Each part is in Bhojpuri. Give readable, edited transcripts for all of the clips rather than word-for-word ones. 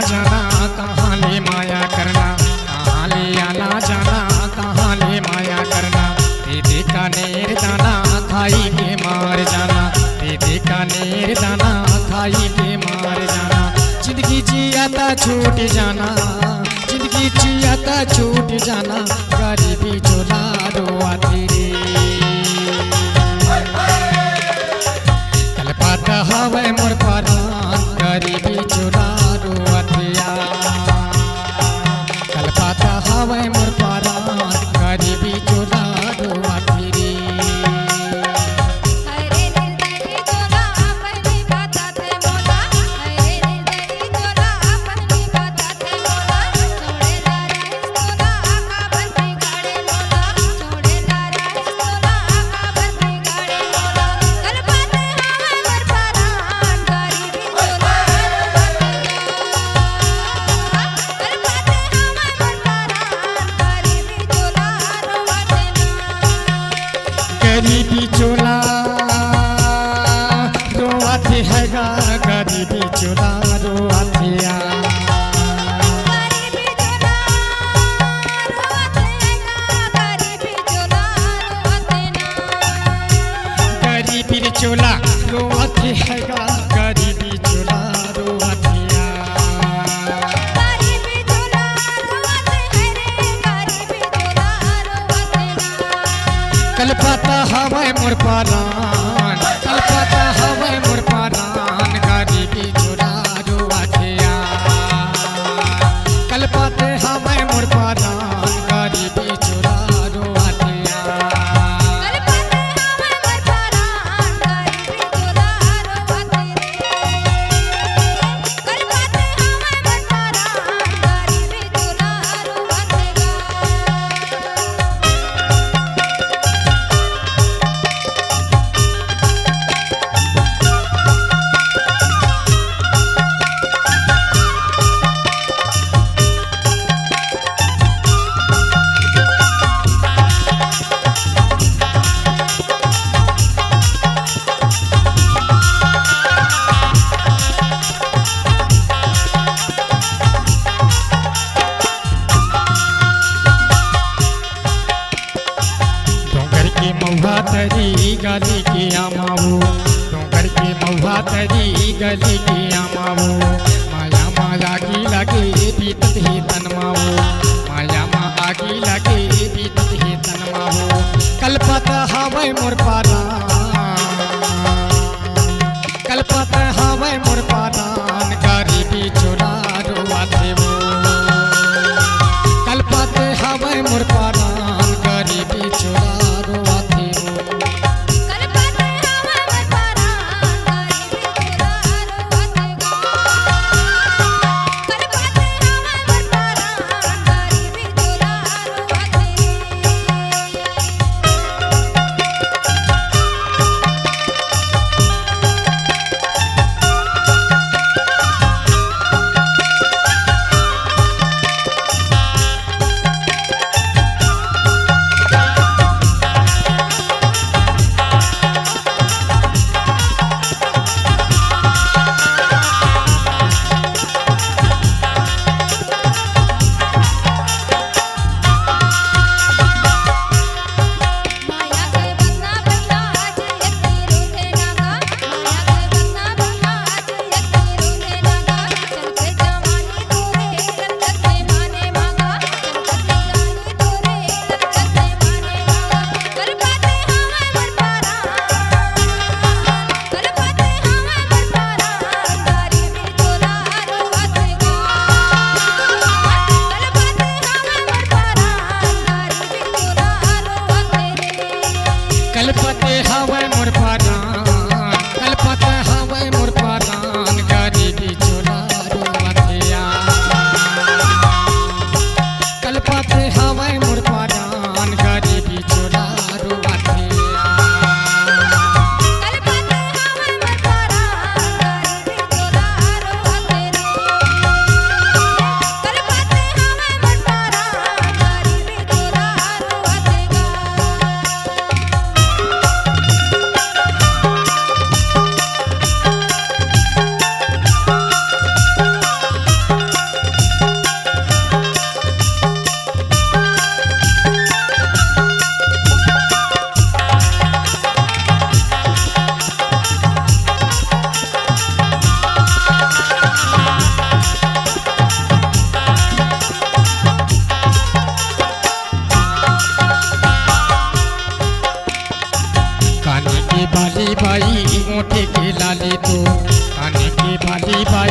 जाना कहाँ ले माया करना, कहाँ ले आना जाना कहाँ ले माया करना। दीदी का नेर दाना खाई के मार जाना, दीदी का नेर दाना खाई के मार जाना। जिंदगी जियाता छूट जाना, जिंदगी जियाता छूट जाना। गरीबी चोला रोआ तेरे कलपाता हवे मोर परान, गरीबी चोला रोआ थिया। कलपाता हवे मोर परान, गरीबी चोला रोआ तेरे। गरीबी चोला रोआते हैगा, गरीबी चोला रोआतिया। गरीबी चोला रोआते हैगा, गरीबी चोला रोआतिया। कलपाता हवे मोर परान, कलपाता हवे मोर परान, गरीबी चोला रोआ थिया। कलपाते हवे मोर परान, गरीबी चोला रोआ थिया। मऊहा तरी गली की आमावो, डोंगर के मऊहा तरी गली की आमावो। माया माया की लगे बीतत ही तनमावो, माया मा आगी लगे बीतत ही तनमावो। कलपत हवे मोर परान, कलपत हवे मोर परान, गरीबी चोला रोआ देवो। कलपत हवे मोर परान, गरीबी चोला रोआ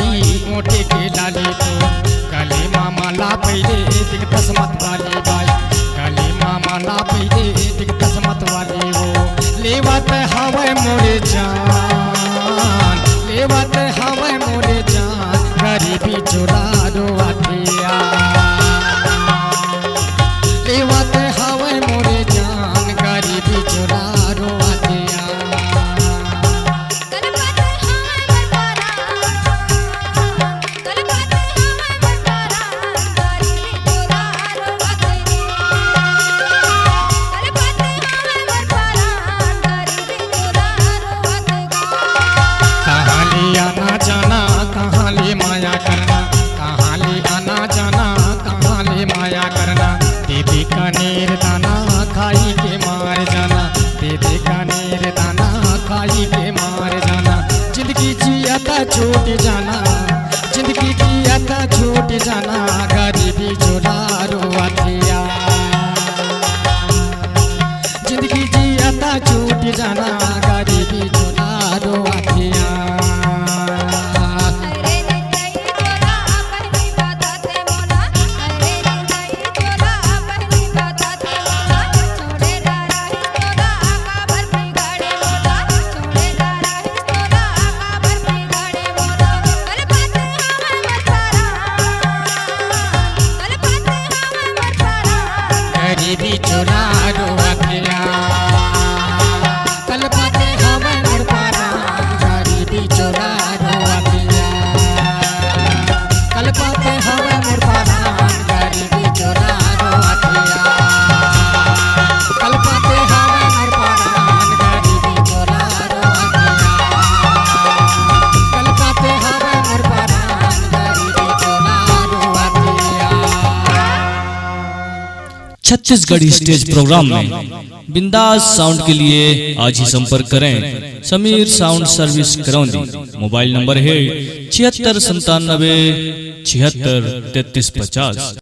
बाई मोटे के लाली तो गले माला पहले दिख तस्मत वाली बाई गले माला पहले दिख तस्मत वाली वो लेवत हवे मोरे जान लेवत हवे मोरे जान गरीबी चुरा रोवतिया लेवत हवे मोरे जान गरीबी चुरा रोवतिया आना जाना कहाँ ले माया करना कहाँ ले आना जाना कहाँ ले माया करना दीदी का नीर दाना खाई के मार जाना दीदी का नीर दाना खाई के मार जाना जिंदगी जियाता छूट जाना जिंदगी जियाता छूट जाना गरीबी चुरा रोवतिया जिंदगी जियाता छूट जाना गरीबी चुरा रोवतिया गरीबी चुरा रोवतिया कलपते हवे मोर पारा गरीबी चुरा रोवतिया कलपते हवे मोर पारा गरीबी चुरा रोवतिया कलपते हवे मोर पारा गरीबी चुरा रोवतिया कलपते हवे मोर पारा गरीबी चुरा रोवतिया। छत्तीसगढ़ी स्टेज प्रोग्राम में बिंदास साउंड के लिए आज ही संपर्क करें Sameer sound service Karaundi. Mobile number है 76 97 76 33 50।